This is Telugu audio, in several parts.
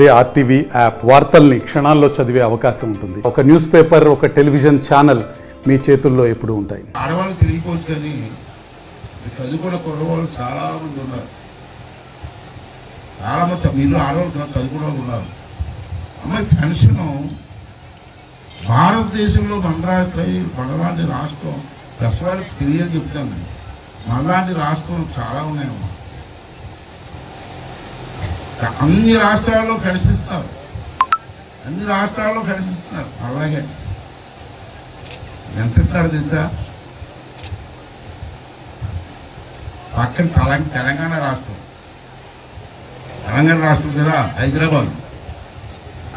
అదే ఆర్టీవీ యాప్ వార్తల్ని క్షణాల్లో చదివే అవకాశం ఉంటుంది. ఒక న్యూస్ పేపర్, ఒక టెలివిజన్ ఛానల్ మీ చేతుల్లో ఎప్పుడూ ఉంటాయి. ఆడవాళ్ళు తెలియకపోవచ్చు కానీ చదువుకున్న కుర్రవాళ్ళు చాలా మంది ఉన్నారు. చాలా మంది మీరు ఆడవాళ్ళు చదువుకున్న వాళ్ళు ఉన్నారు. అమ్మాయి పెన్షన్ భారతదేశంలో మనలాంటి రాష్ట్రం ప్రసవాళ్ళకి తెలియని చెప్తాను. మనలాంటి రాష్ట్రం చాలా ఉన్నాయమ్మా. అన్ని రాష్ట్రాల్లో పెన్షన్ ఇస్తున్నారు. అన్ని రాష్ట్రాల్లో పెన్షన్ ఇస్తున్నారు. అలాగే ఎంత ఇస్తారు తెలుసా? పక్కన తెలంగాణ రాష్ట్రం కదా, హైదరాబాద్,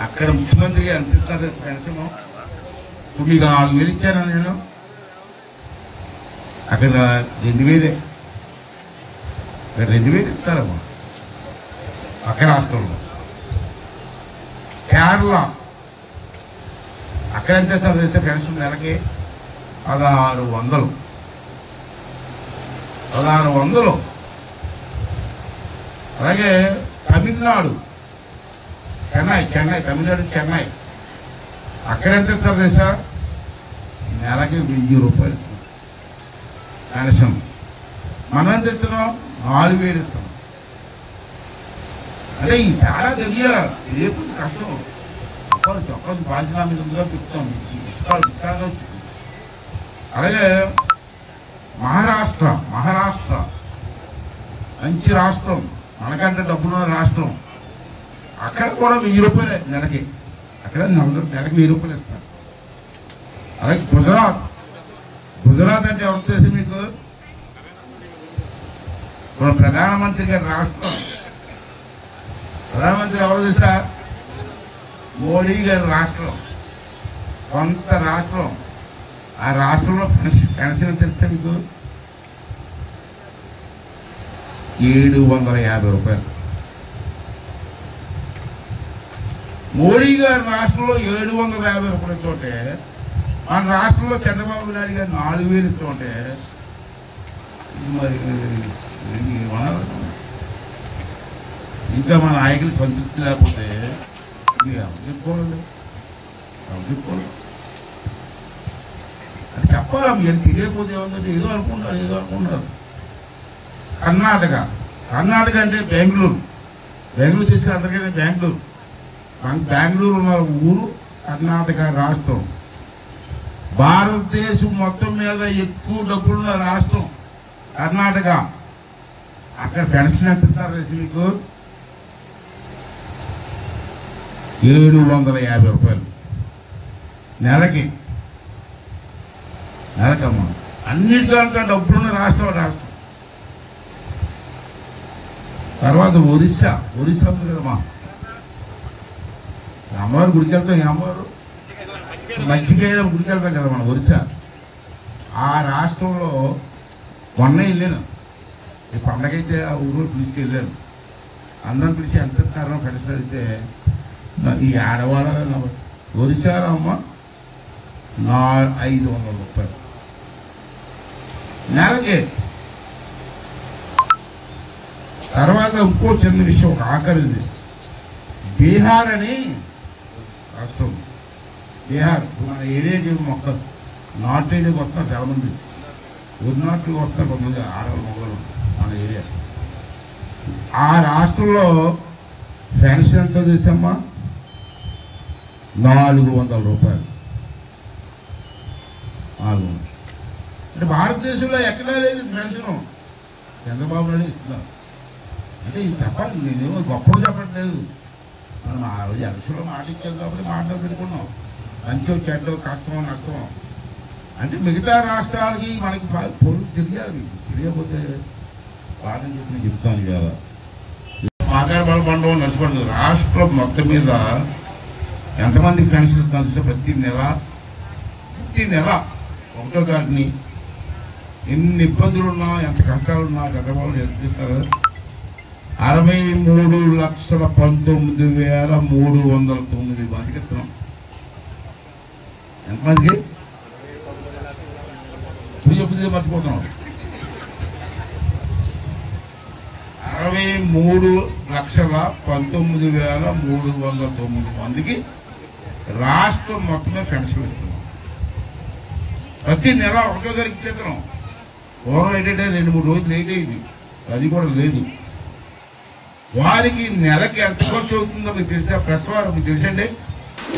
అక్కడ ముఖ్యమంత్రికి ఎంత ఇస్తారు పెన్షన్? ఇప్పుడు మీకు 4,000 ఇచ్చాను నేను, అక్కడ 2,000. ఇక్కడ 2,000 ఇస్తారమ్మా. పక్క రాష్ట్రంలో కేరళ అక్కడ ఎంత ఇస్తారు తెలుసా పెన్షన్? నెలకి 1,600. అలాగే తమిళనాడు చెన్నై అక్కడ ఎంత ఇస్తారు తెలుసా? నెలకి 1,000 రూపాయలు ఇస్తాం పెన్షన్. మనం ఎంత ఇస్తున్నాం? 4,000 ఇస్తాం. అంటే ఈ తేడా తెలియాలి. కష్టం. చొక్కసు బాధ్యత మీద ఉందిగా చెప్తాం. అలాగే మహారాష్ట్ర మంచి రాష్ట్రం, మనకంటే డబ్బున్న రాష్ట్రం. అక్కడ కూడా 1,000 రూపాయలే నెలకి. అక్కడ నెలకి 1,000 రూపాయలు ఇస్తారు. అలాగే గుజరాత్ అంటే ఎవరు తెలిసి మీకు? ఇప్పుడు ప్రధానమంత్రి గారి రాష్ట్రం. ప్రధానమంత్రి ఎవరు తెలుసా? మోడీ గారి రాష్ట్రం, సొంత రాష్ట్రం. ఆ రాష్ట్రంలో పెన్షన్ తెలుసా మీకు? 750 రూపాయలు. మోడీ గారి రాష్ట్రంలో 750 రూపాయల తోటే మన రాష్ట్రంలో చంద్రబాబు నాయుడు గారు 4,000 ఇస్తుంటే మరి ఇంకా మన నాయకులు సంతృప్తి లేకపోతే చెప్పుకోవాలి. అది చెప్పాలి. మీరు తెలియకపోతే ఏముందంటే ఏదో అనుకుంటారు. కర్ణాటక అంటే బెంగళూరు తెలిసి అందరికీ బెంగళూరు. బెంగళూరు ఉన్న ఊరు కర్ణాటక రాష్ట్రం. భారతదేశం మొత్తం మీద ఎక్కువ డబ్బులున్న రాష్ట్రం కర్ణాటక. అక్కడ పెన్షన్ ఎంత ఇస్తారు తెలిసి మీకు? 750 రూపాయలు నెలకమ్మా. అన్నిటికంటే డబ్బులున్న రాష్ట్రం. తర్వాత ఒరిస్సా ఉంది కదమ్మా. అమ్మవారు గుడికి వెళ్తాం. అమ్మవారు మజ్జిగైన గుడికి వెళ్తాం కదా మనం. ఒరిస్సా ఆ రాష్ట్రంలో మొన్న వెళ్ళాను. ఈ పండగైతే ఆ ఊరు పిలిచి వెళ్ళాను. అందరం పిలిచి ఎంత ఇస్తున్నారో పెన్షన్ అయితే ఈ ఆడవాళ్ళ ఒరిస్సాలో అమ్మ 500 రూపాయలు నెలకి. తర్వాత ఇంకో చిన్న విషయం, ఒక ఆఖరిది. బీహార్ అని రాష్ట్రం. బీహార్ మన ఏరియాకి మొత్తం నార్త్ ఏరియాకి వస్తున్నారు చాలా మంది. నార్త్కి వస్తున్నారు కొంతమంది ఆడవాళ్ళు మొగలు మన ఏరియా. ఆ రాష్ట్రంలో పెన్షన్ ఎంత తెలుసమ్మా? 400 రూపాయలు. అంటే భారతదేశంలో ఎక్కడా లేదు పెన్షన్. చంద్రబాబు నాయుడు ఇస్తున్నారు. అంటే ఇది చెప్పాలి. నేనేమో గొప్పలు చెప్పట్లేదు. మనం ఆ రోజు ఎలక్షన్లో మాట ఇచ్చాం కాబట్టి మాటలు పెట్టుకున్నాం. మంచో చెడ్డో, కష్టమో నష్టమో. అంటే మిగతా రాష్ట్రాలకి మనకి పొరుగు తెలియాలి. మీకు తెలియకపోతే బాధని చెప్పి నేను చెప్తాను. ఇవాళ మాకాయ బలపండవం నడిచిపడుతుంది. రాష్ట్రం మొత్తం మీద ఎంతమందికి పెన్షన్ ఇస్తాను? ప్రతి నెల 1వ తారీఖుని ఎన్ని ఇబ్బందులున్నా, ఎంత కష్టాలున్నా చంద్రబాబు ఎంత ఇస్తారు? 63,19,309 మందికి ఇస్తున్నాం. ఎంతమందికి? ఇప్పుడు చెప్తే మర్చిపోతున్నాం. 63,19,309 మందికి రాష్ట్రం మొత్తమే పెన్షన్ ఇస్తున్నాం. ప్రతి నెల 1వ తారీఖు ఇచ్చేస్తున్నాం. పూర్వం ఏంటంటే 2-3 రోజులు లేట్ అయింది, అది కూడా లేదు. వారికి నెలకి ఎంత ఖర్చు అవుతుందో మీకు తెలుసా? ప్రెస్ వారు మీకు తెలుసండి.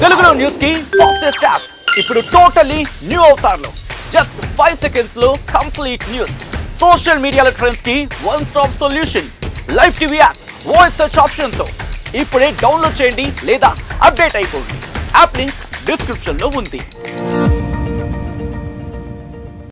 తెలుగులో న్యూస్ కి ఫాస్టెస్ట్ యాప్ ఇప్పుడు టోటల్లీ న్యూ అవతార్లో జస్ట్ 5 సెకండ్స్ లో కంప్లీట్ న్యూస్. సోషల్ మీడియాలో ట్రెండ్స్ కి one stop solution. Live TV app voice search option తో ఇప్పుడే డౌన్లోడ్ చేయండి లేదా అప్డేట్ అయిపోండి. యాప్ లింక్ డిస్క్రిప్షన్ లో ఉంది.